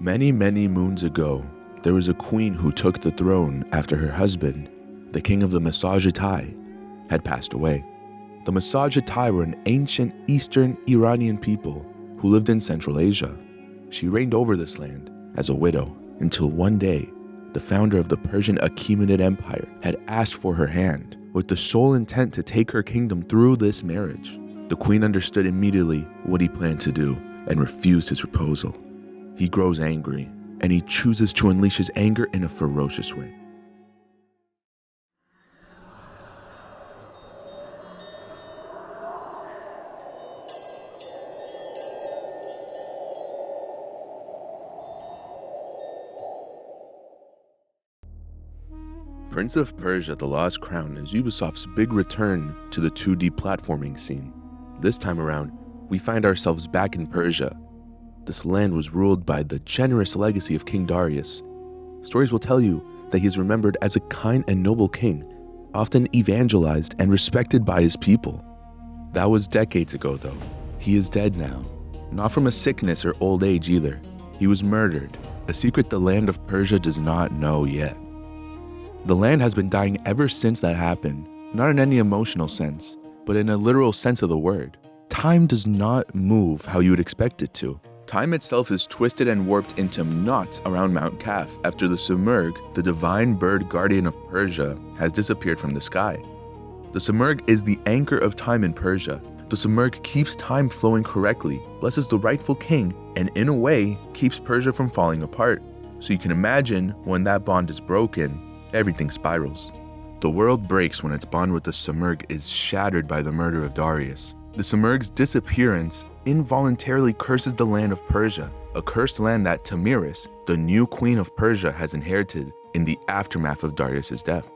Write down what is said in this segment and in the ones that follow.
Many, many moons ago, there was a queen who took the throne after her husband, the king of the Masajatai, had passed away. The Masajatai were an ancient Eastern Iranian people who lived in Central Asia. She reigned over this land as a widow until one day, the founder of the Persian Achaemenid Empire had asked for her hand with the sole intent to take her kingdom through this marriage. The queen understood immediately what he planned to do and refused his proposal. He grows angry, and he chooses to unleash his anger in a ferocious way. Prince of Persia: The Lost Crown is Ubisoft's big return to the 2D platforming scene. This time around, we find ourselves back in Persia. This land was ruled by the generous legacy of King Darius. Stories will tell you that he is remembered as a kind and noble king, often evangelized and respected by his people. That was decades ago though. He is dead now. Not from a sickness or old age either. He was murdered, a secret the land of Persia does not know yet. The land has been dying ever since that happened, not in any emotional sense, but in a literal sense of the word. Time does not move how you would expect it to. Time itself is twisted and warped into knots around Mount Kaf after the Simurgh, the divine bird guardian of Persia, has disappeared from the sky. The Simurgh is the anchor of time in Persia. The Simurgh keeps time flowing correctly, blesses the rightful king, and in a way, keeps Persia from falling apart. So you can imagine when that bond is broken, everything spirals. The world breaks when its bond with the Simurgh is shattered by the murder of Darius. The Simurgh's disappearance involuntarily curses the land of Persia, a cursed land that Tamiris, the new queen of Persia, has inherited in the aftermath of Darius' death.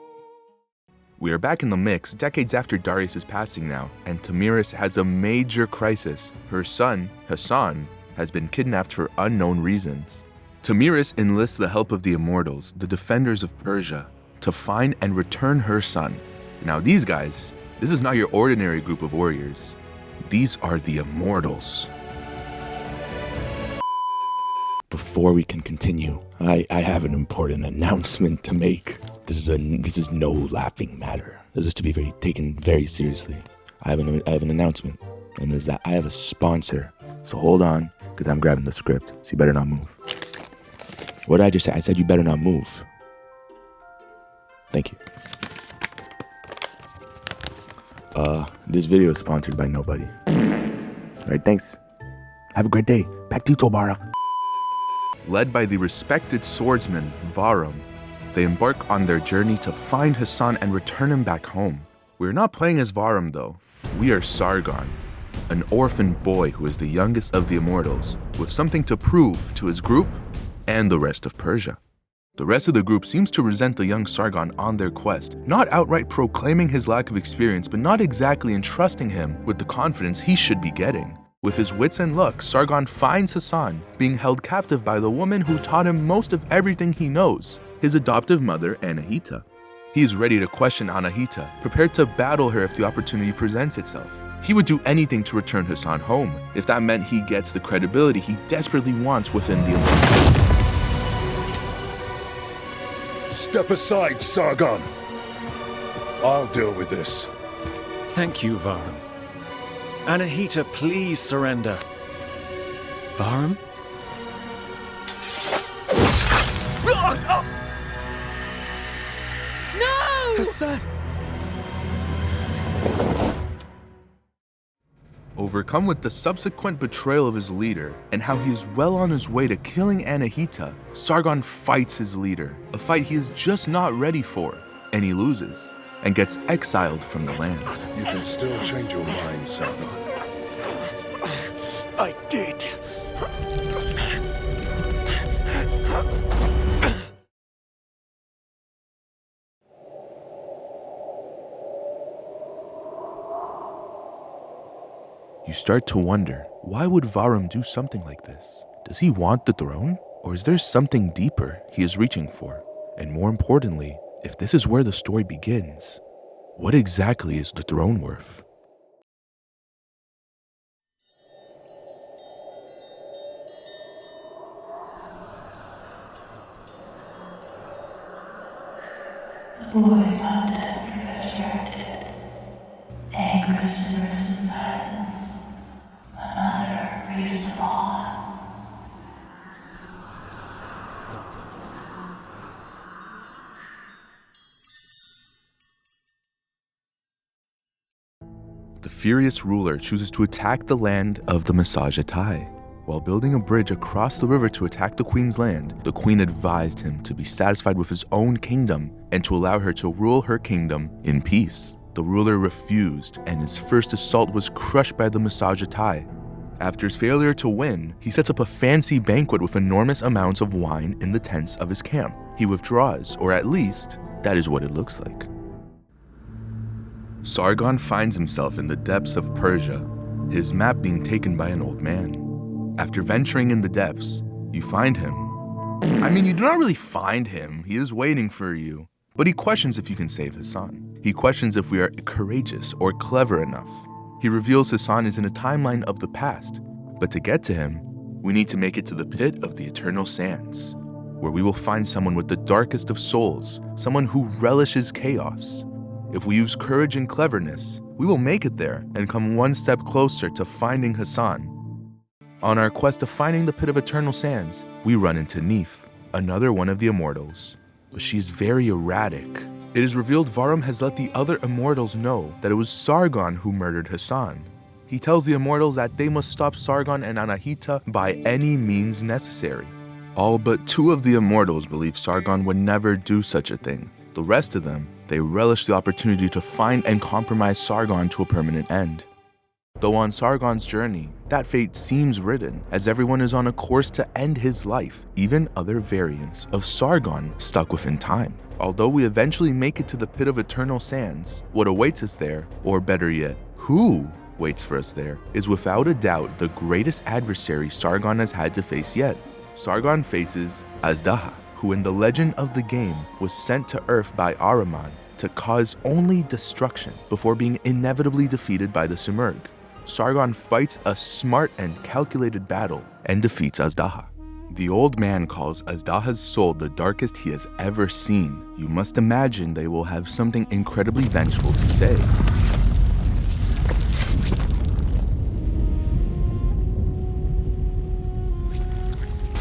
We are back in the mix decades after Darius' passing now, and Tamiris has a major crisis. Her son, Hassan, has been kidnapped for unknown reasons. Tamiris enlists the help of the Immortals, the defenders of Persia, to find and return her son. Now these guys, this is not your ordinary group of warriors. These are the Immortals. Before we can continue, I have an important announcement to make. This is no laughing matter. This is to be taken very seriously. I have an announcement, and is that I have a sponsor. So hold on, because I'm grabbing the script, so you better not move. What did I just say? I said you better not move. Thank you. This video is sponsored by nobody. Alright, thanks. Have a great day. Back to you, Tobara. Led by the respected swordsman, Varum, they embark on their journey to find Hassan and return him back home. We're not playing as Varum though. We are Sargon, an orphan boy who is the youngest of the Immortals, with something to prove to his group and the rest of Persia. The rest of the group seems to resent the young Sargon on their quest, not outright proclaiming his lack of experience, but not exactly entrusting him with the confidence he should be getting. With his wits and luck, Sargon finds Hassan being held captive by the woman who taught him most of everything he knows, his adoptive mother, Anahita. He is ready to question Anahita, prepared to battle her if the opportunity presents itself. He would do anything to return Hassan home, if that meant he gets the credibility he desperately wants within the Olympics. Step aside, Sargon. I'll deal with this. Thank you, Varum. Anahita, please surrender. Varum? No! Hassan! Overcome with the subsequent betrayal of his leader and how he is well on his way to killing Anahita, Sargon fights his leader, a fight he is just not ready for, and he loses, and gets exiled from the land. You can still change your mind, Sargon. I did. You start to wonder, why would Varum do something like this? Does he want the throne? Or is there something deeper he is reaching for? And more importantly, if this is where the story begins, what exactly is the throne worth? Boy undead resurrected. Angus in silence. Another raised the bar. The furious ruler chooses to attack the land of the Masajatai. While building a bridge across the river to attack the queen's land, the queen advised him to be satisfied with his own kingdom and to allow her to rule her kingdom in peace. The ruler refused, and his first assault was crushed by the Masajatai. After his failure to win, he sets up a fancy banquet with enormous amounts of wine in the tents of his camp. He withdraws, or at least, that is what it looks like. Sargon finds himself in the depths of Persia, his map being taken by an old man. After venturing in the depths, you find him. I mean, you do not really find him, he is waiting for you. But he questions if you can save Hassan. He questions if we are courageous or clever enough. He reveals Hassan is in a timeline of the past, but to get to him, we need to make it to the pit of the eternal sands, where we will find someone with the darkest of souls, someone who relishes chaos. If we use courage and cleverness, we will make it there and come one step closer to finding Hassan. On our quest of finding the pit of eternal sands, we run into Neith, another one of the Immortals. But she is very erratic. It is revealed Varum has let the other Immortals know that it was Sargon who murdered Hassan. He tells the Immortals that they must stop Sargon and Anahita by any means necessary. All but 2 of the Immortals believe Sargon would never do such a thing. The rest of them, they relish the opportunity to find and compromise Sargon to a permanent end. Though on Sargon's journey, that fate seems written, as everyone is on a course to end his life, even other variants of Sargon stuck within time. Although we eventually make it to the pit of eternal sands, what awaits us there, or better yet, who waits for us there, is without a doubt the greatest adversary Sargon has had to face yet. Sargon faces Azdaha, who in the legend of the game was sent to Earth by Ahriman to cause only destruction before being inevitably defeated by the Simurgh. Sargon fights a smart and calculated battle and defeats Azdaha. The old man calls Azdaha's soul the darkest he has ever seen. You must imagine they will have something incredibly vengeful to say.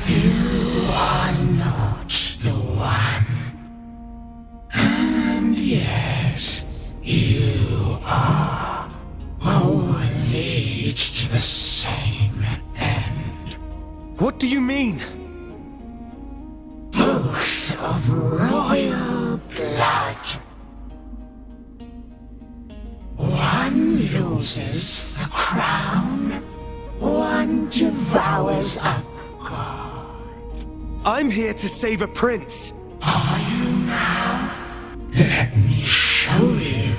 You are not the one. And yes, you are. All lead to the same end. What do you mean? Both of royal blood. One loses the crown, one devours a god. I'm here to save a prince. Are you now? Let me show you.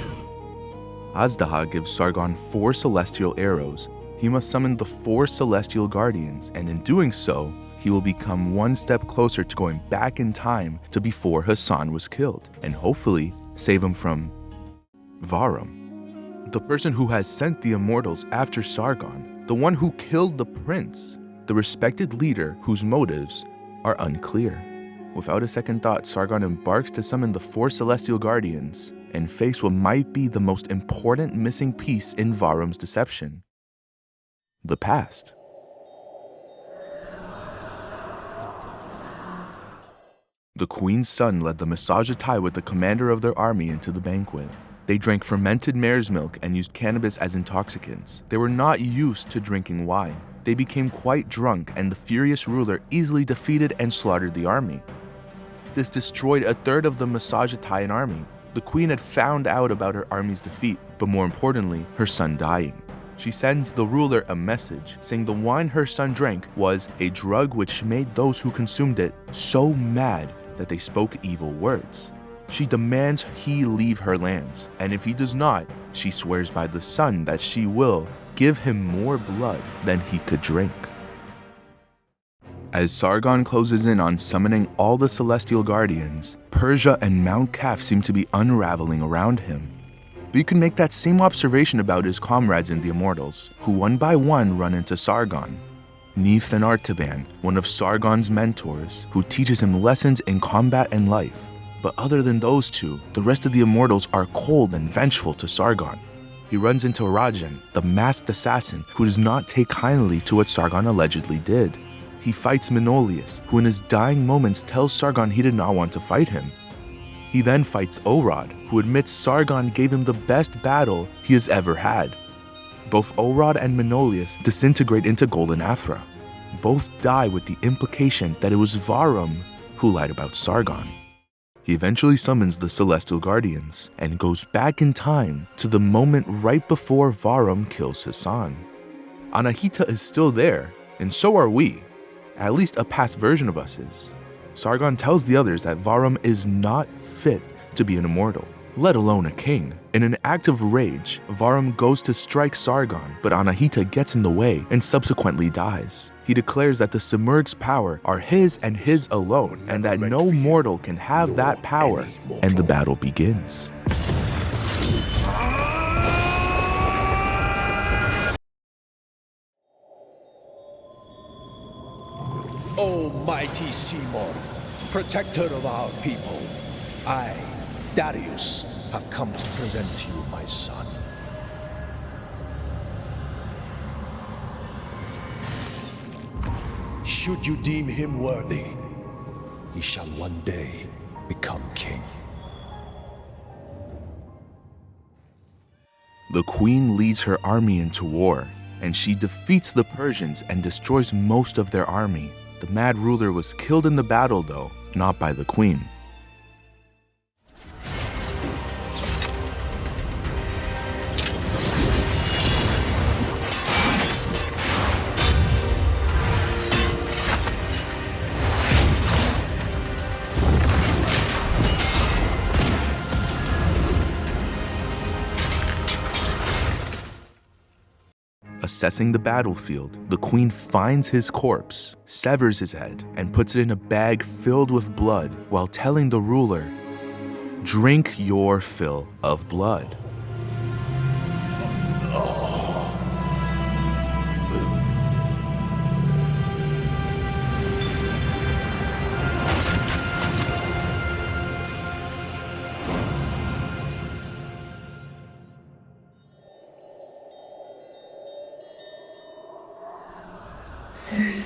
Azdaha gives Sargon 4 celestial arrows. He must summon the 4 celestial guardians, and in doing so, he will become one step closer to going back in time to before Hassan was killed, and hopefully save him from Varum, the person who has sent the Immortals after Sargon, the one who killed the prince, the respected leader whose motives are unclear. Without a second thought, Sargon embarks to summon the 4 celestial guardians and face what might be the most important missing piece in Varum's deception: the past. The queen's son led the Masajatai with the commander of their army into the banquet. They drank fermented mare's milk and used cannabis as intoxicants. They were not used to drinking wine. They became quite drunk, and the furious ruler easily defeated and slaughtered the army. This destroyed a third of the Masajatai army. The queen had found out about her army's defeat, but more importantly, her son dying. She sends the ruler a message saying the wine her son drank was a drug which made those who consumed it so mad that they spoke evil words. She demands he leave her lands, and if he does not, she swears by the sun that she will give him more blood than he could drink. As Sargon closes in on summoning all the celestial guardians, Persia and Mount Kaf seem to be unraveling around him. But you can make that same observation about his comrades in the Immortals, who one by one run into Sargon. Neith and Artaban, one of Sargon's mentors, who teaches him lessons in combat and life. But other than those two, the rest of the Immortals are cold and vengeful to Sargon. He runs into Rajan, the masked assassin, who does not take kindly to what Sargon allegedly did. He fights Menolius, who in his dying moments tells Sargon he did not want to fight him. He then fights Orod, who admits Sargon gave him the best battle he has ever had. Both Orod and Menolius disintegrate into Golden Athra. Both die with the implication that it was Varum who lied about Sargon. He eventually summons the Celestial Guardians and goes back in time to the moment right before Varum kills Hassan. Anahita is still there, and so are we. At least a past version of us is. Sargon tells the others that Varum is not fit to be an immortal, let alone a king. In an act of rage, Varum goes to strike Sargon, but Anahita gets in the way and subsequently dies. He declares that the Simurgh's power are his and his alone, and that no mortal can have that power, and the battle begins. O mighty Seymour, protector of our people, I, Darius, have come to present to you my son. Should you deem him worthy, he shall one day become king. The queen leads her army into war, and she defeats the Persians and destroys most of their army. The mad ruler was killed in the battle though, not by the queen. Assessing the battlefield, the queen finds his corpse, severs his head, and puts it in a bag filled with blood while telling the ruler, "Drink your fill of blood."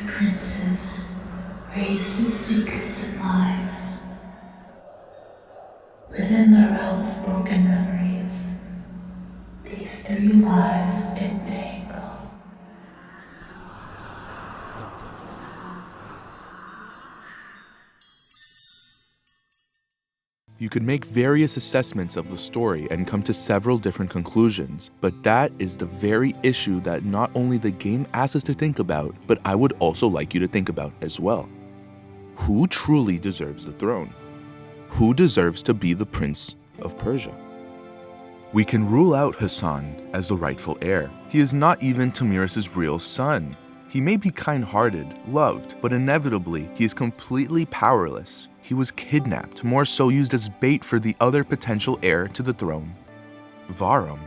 Princes, raised with secrets and lives. Within the realm of broken memories, these 3 lives entangle. You could make various assessments of the story and come to several different conclusions, but that is the very issue that not only the game asks us to think about, but I would also like you to think about as well. Who truly deserves the throne? Who deserves to be the Prince of Persia? We can rule out Hassan as the rightful heir. He is not even Tamiris's real son. He may be kind-hearted, loved, but inevitably he is completely powerless. He was kidnapped, more so used as bait for the other potential heir to the throne, Varum.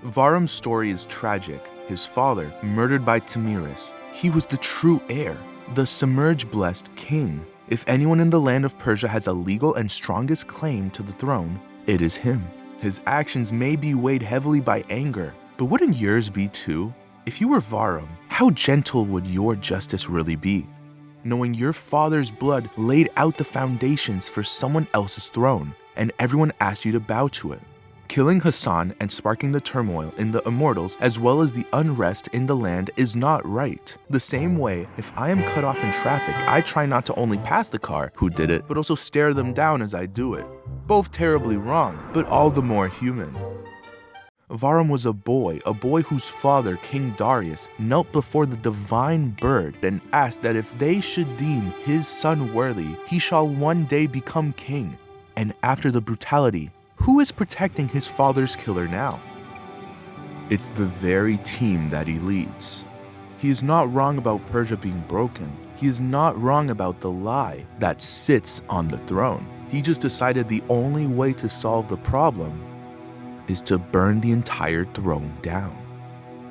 Varum's story is tragic. His father, murdered by Tamiris. He was the true heir, the Simurgh-blessed king. If anyone in the land of Persia has a legal and strongest claim to the throne, it is him. His actions may be weighed heavily by anger, but wouldn't yours be too? If you were Varum, how gentle would your justice really be? Knowing your father's blood laid out the foundations for someone else's throne, and everyone asked you to bow to it. Killing Hassan and sparking the turmoil in the Immortals as well as the unrest in the land is not right. The same way, if I am cut off in traffic, I try not to only pass the car who did it, but also stare them down as I do it. Both terribly wrong, but all the more human. Varum was a boy whose father, King Darius, knelt before the divine bird and asked that if they should deem his son worthy, he shall one day become king. And after the brutality, who is protecting his father's killer now? It's the very team that he leads. He is not wrong about Persia being broken. He is not wrong about the lie that sits on the throne. He just decided the only way to solve the problem is to burn the entire throne down.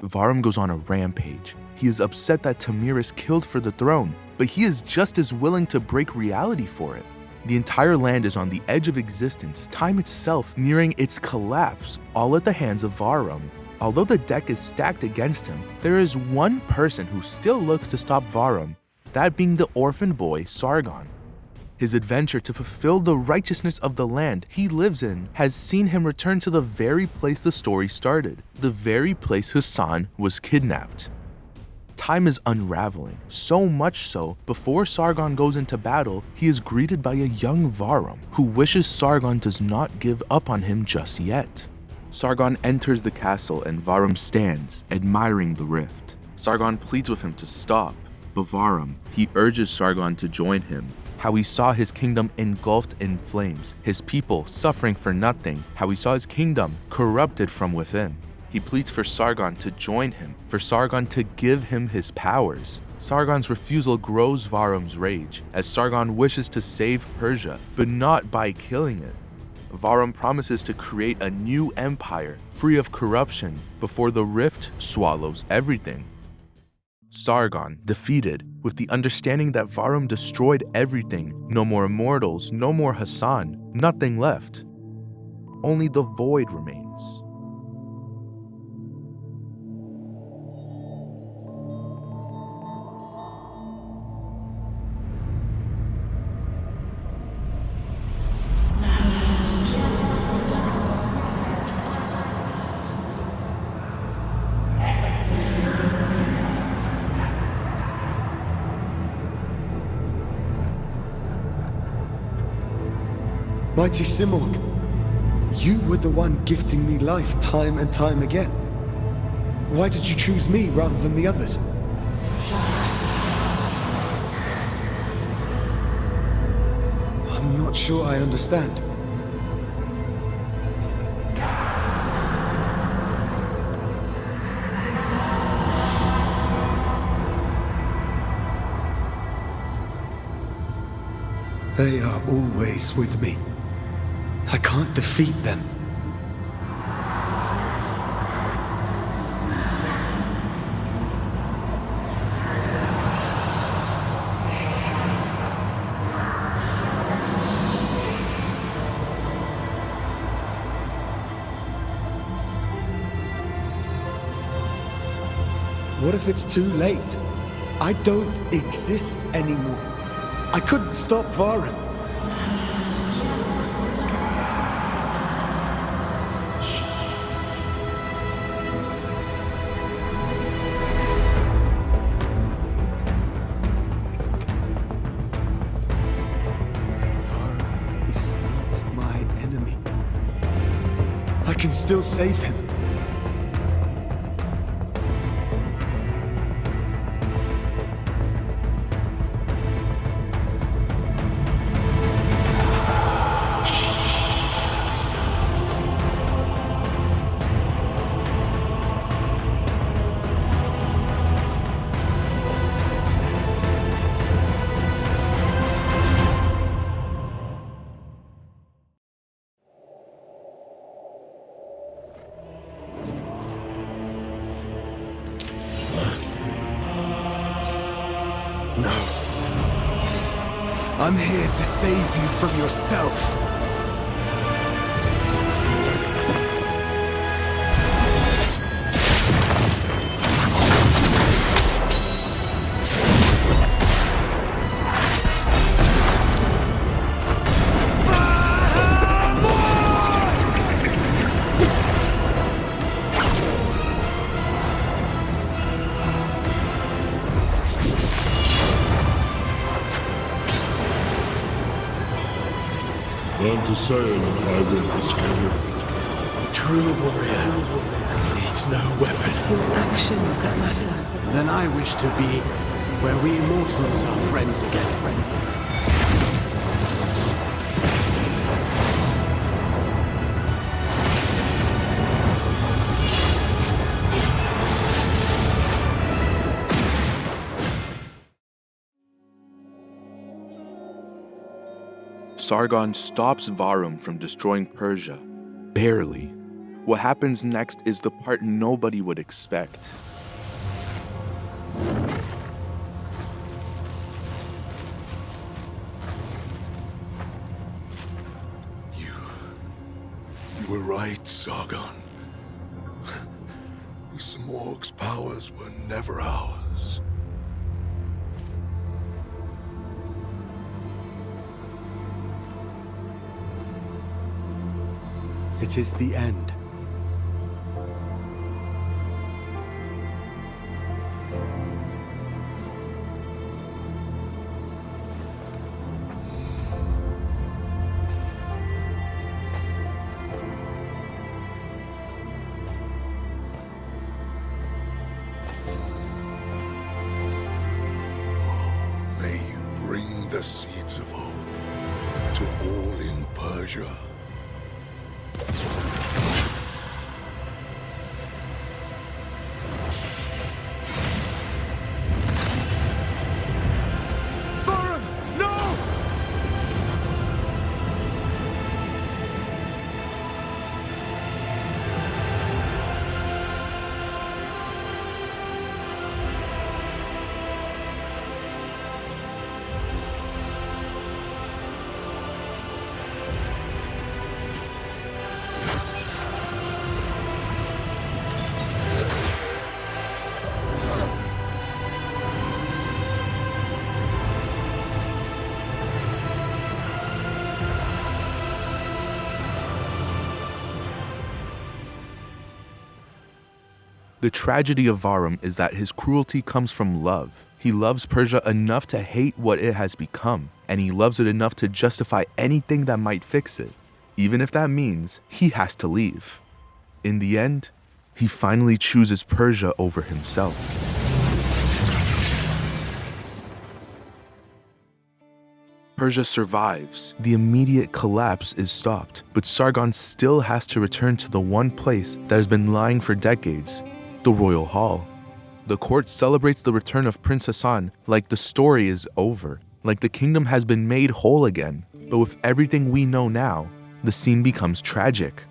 Varum goes on a rampage. He is upset that Tamiris killed for the throne, but he is just as willing to break reality for it. The entire land is on the edge of existence, time itself nearing its collapse, all at the hands of Varum. Although the deck is stacked against him, there is one person who still looks to stop Varum, that being the orphan boy Sargon. His adventure to fulfill the righteousness of the land he lives in has seen him return to the very place the story started, the very place Hassan was kidnapped. Time is unraveling, so much so, before Sargon goes into battle, he is greeted by a young Varum who wishes Sargon does not give up on him just yet. Sargon enters the castle and Varum stands, admiring the rift. Sargon pleads with him to stop, but Varum, he urges Sargon to join him. How he saw his kingdom engulfed in flames, his people suffering for nothing, how he saw his kingdom corrupted from within. He pleads for Sargon to join him, for Sargon to give him his powers. Sargon's refusal grows Varum's rage, as Sargon wishes to save Persia, but not by killing it. Varum promises to create a new empire, free of corruption, before the rift swallows everything. Sargon, defeated, with the understanding that Varum destroyed everything, no more Immortals, no more Hassan, nothing left. Only the void remains. Mighty Simorg, you were the one gifting me life time and time again. Why did you choose me rather than the others? I'm not sure I understand. They are always with me. I can't defeat them. What if it's too late? I don't exist anymore. I couldn't stop Varum. Varum is not my enemy. I can still save him. No. I'm here to save you from yourself. Learn to sail and I will rescue you. True warrior needs no weapon. It's your actions that matter. Then I wish to be where we Immortals are friends again. Sargon stops Varum from destroying Persia. Barely. What happens next is the part nobody would expect. right, Sargon. The Smorg's powers were never ours. It is the end. May you bring the seeds of hope to all in Persia. The tragedy of Varum is that his cruelty comes from love. He loves Persia enough to hate what it has become, and he loves it enough to justify anything that might fix it, even if that means he has to leave. In the end, he finally chooses Persia over himself. Persia survives. The immediate collapse is stopped, but Sargon still has to return to the one place that has been lying for decades, the royal hall. The court celebrates the return of Prince Hassan like the story is over, like the kingdom has been made whole again. But with everything we know now, the scene becomes tragic.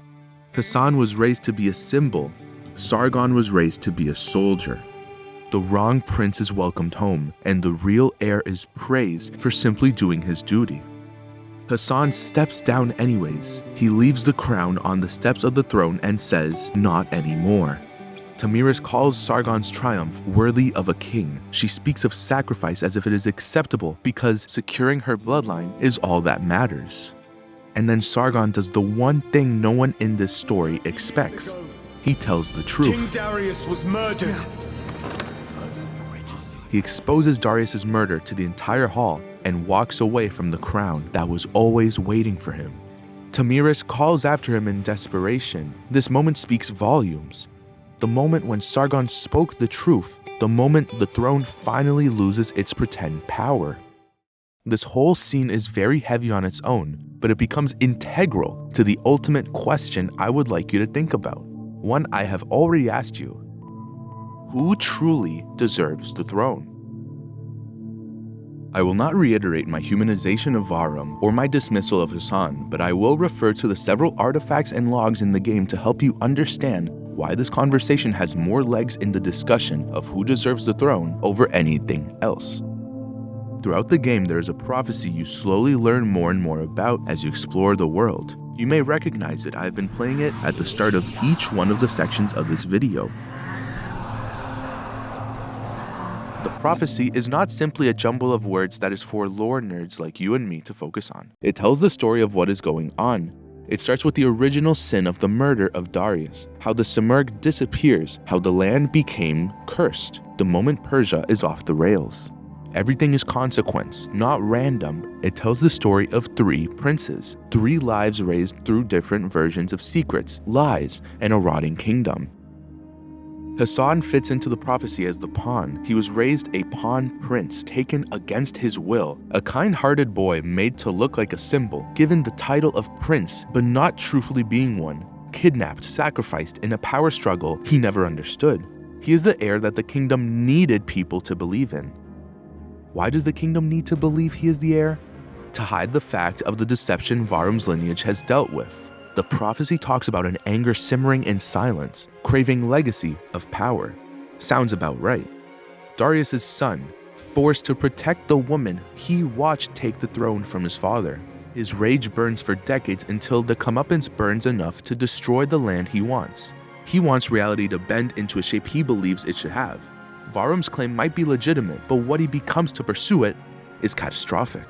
Hassan was raised to be a symbol. Sargon was raised to be a soldier. The wrong prince is welcomed home, and the real heir is praised for simply doing his duty. Hassan steps down anyways. He leaves the crown on the steps of the throne and says, "Not anymore." Tamiris calls Sargon's triumph worthy of a king. She speaks of sacrifice as if it is acceptable because securing her bloodline is all that matters. And then Sargon does the one thing no one in this story expects. He tells the truth. King Darius was murdered. He exposes Darius's murder to the entire hall and walks away from the crown that was always waiting for him. Tamiris calls after him in desperation. This moment speaks volumes. The moment when Sargon spoke the truth, the moment the throne finally loses its pretend power. This whole scene is very heavy on its own, but it becomes integral to the ultimate question I would like you to think about. One I have already asked you. Who truly deserves the throne? I will not reiterate my humanization of Varum or my dismissal of Hassan, but I will refer to the several artifacts and logs in the game to help you understand why this conversation has more legs in the discussion of who deserves the throne over anything else. Throughout the game, there is a prophecy you slowly learn more and more about as you explore the world. You may recognize it. I've been playing it at the start of each one of the sections of this video. The prophecy is not simply a jumble of words that is for lore nerds like you and me to focus on. It tells the story of what is going on. It starts with the original sin of the murder of Darius, how the Simurgh disappears, how the land became cursed, the moment Persia is off the rails. Everything is consequence, not random. It tells the story of 3 princes, 3 lives raised through different versions of secrets, lies, and a rotting kingdom. Hassan fits into the prophecy as the pawn. He was raised a pawn prince, taken against his will, a kind-hearted boy made to look like a symbol, given the title of prince, but not truthfully being one, kidnapped, sacrificed in a power struggle he never understood. He is the heir that the kingdom needed people to believe in. Why does the kingdom need to believe he is the heir? To hide the fact of the deception Varum's lineage has dealt with. The prophecy talks about an anger simmering in silence, craving legacy of power. Sounds about right. Darius's son, forced to protect the woman he watched take the throne from his father. His rage burns for decades until the comeuppance burns enough to destroy the land he wants. He wants reality to bend into a shape he believes it should have. Varum's claim might be legitimate, but what he becomes to pursue it is catastrophic.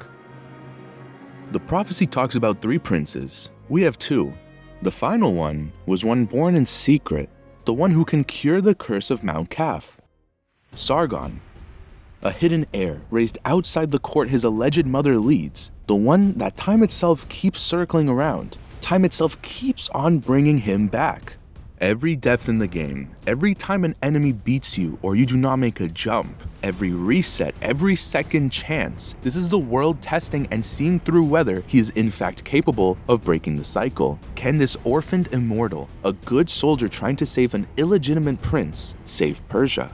The prophecy talks about 3 princes. We have 2. The final one was one born in secret, the one who can cure the curse of Mount Kaf. Sargon, a hidden heir raised outside the court his alleged mother leads, the one that time itself keeps circling around. Time itself keeps on bringing him back. Every death in the game, every time an enemy beats you or you do not make a jump, every reset, every second chance, this is the world testing and seeing through whether he is in fact capable of breaking the cycle. Can this orphaned immortal, a good soldier trying to save an illegitimate prince, save Persia?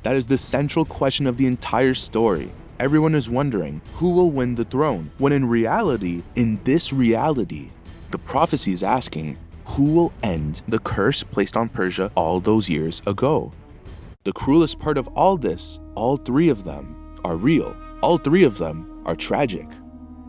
That is the central question of the entire story. Everyone is wondering who will win the throne, when in reality, the prophecy is asking, who will end the curse placed on Persia all those years ago? The cruelest part of all this, all 3 of them are real. All 3 of them are tragic.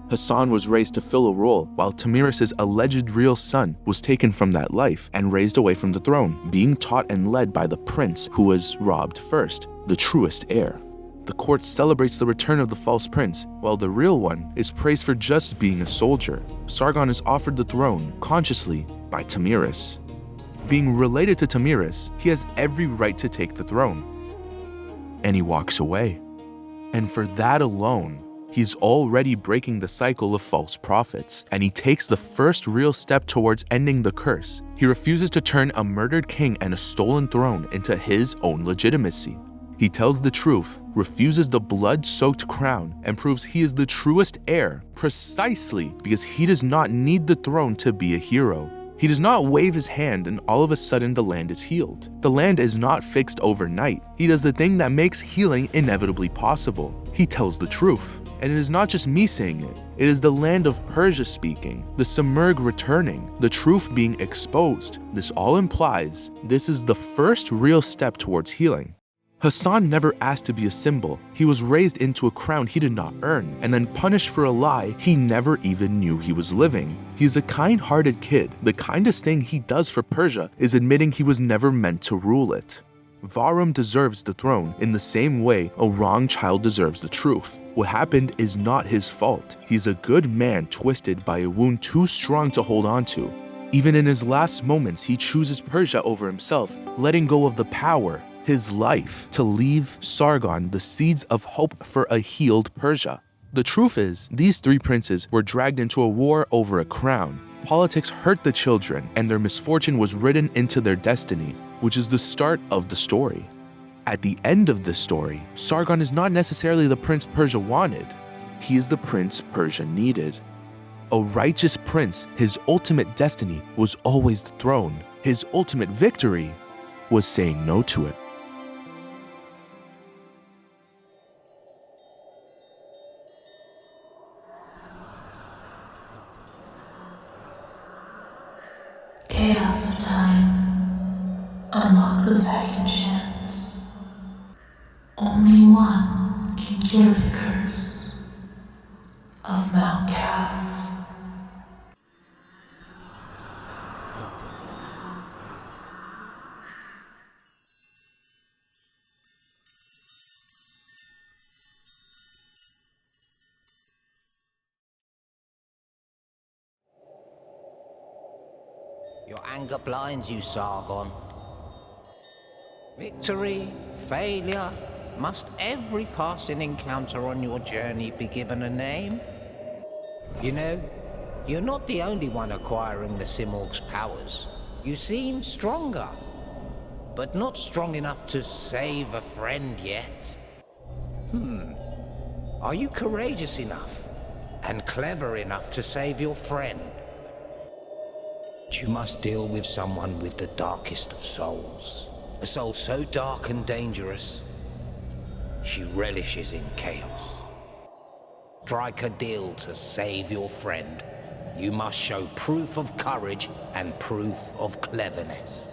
Hassan was raised to fill a role, while Tamiris' alleged real son was taken from that life and raised away from the throne, being taught and led by the prince who was robbed first, the truest heir. The court celebrates the return of the false prince, while the real one is praised for just being a soldier. Sargon is offered the throne, consciously, by Tamiris. Being related to Tamiris, he has every right to take the throne. And he walks away. And for that alone, he's already breaking the cycle of false prophets, and he takes the first real step towards ending the curse. He refuses to turn a murdered king and a stolen throne into his own legitimacy. He tells the truth, refuses the blood-soaked crown, and proves he is the truest heir precisely because he does not need the throne to be a hero. He does not wave his hand and all of a sudden the land is healed. The land is not fixed overnight. He does the thing that makes healing inevitably possible. He tells the truth. And it is not just me saying it. It is the land of Persia speaking, the Simurgh returning, the truth being exposed. This all implies this is the first real step towards healing. Hassan never asked to be a symbol. He was raised into a crown he did not earn, and then punished for a lie he never even knew he was living. He's a kind-hearted kid. The kindest thing he does for Persia is admitting he was never meant to rule it. Varum deserves the throne in the same way a wrong child deserves the truth. What happened is not his fault. He's a good man twisted by a wound too strong to hold on to. Even in his last moments, he chooses Persia over himself, letting go of the power, his life, to leave Sargon the seeds of hope for a healed Persia. The truth is, these 3 princes were dragged into a war over a crown. Politics hurt the children, and their misfortune was written into their destiny, which is the start of the story. At the end of this story, Sargon is not necessarily the prince Persia wanted. He is the prince Persia needed. A righteous prince, his ultimate destiny was always the throne. His ultimate victory was saying no to it. Chaos of time unlocks a second chance. Only one can cure the curse of Mount Kaf. Your anger blinds you, Sargon. Victory, failure, must every passing encounter on your journey be given a name? You know, you're not the only one acquiring the Simurgh's powers. You seem stronger, but not strong enough to save a friend yet. Are you courageous enough and clever enough to save your friend? You must deal with someone with the darkest of souls. A soul so dark and dangerous, she relishes in chaos. Strike a deal to save your friend. You must show proof of courage and proof of cleverness.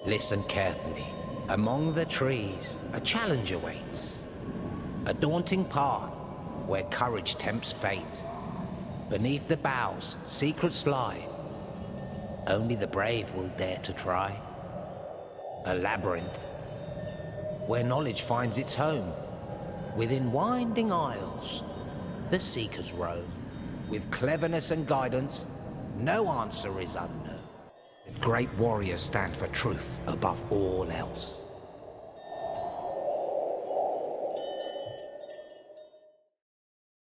Listen carefully. Among the trees, a challenge awaits. A daunting path where courage tempts fate. Beneath the boughs, secrets lie. Only the brave will dare to try. A labyrinth, where knowledge finds its home. Within winding aisles, the seekers roam. With cleverness and guidance, no answer is unknown. Great warriors stand for truth above all else.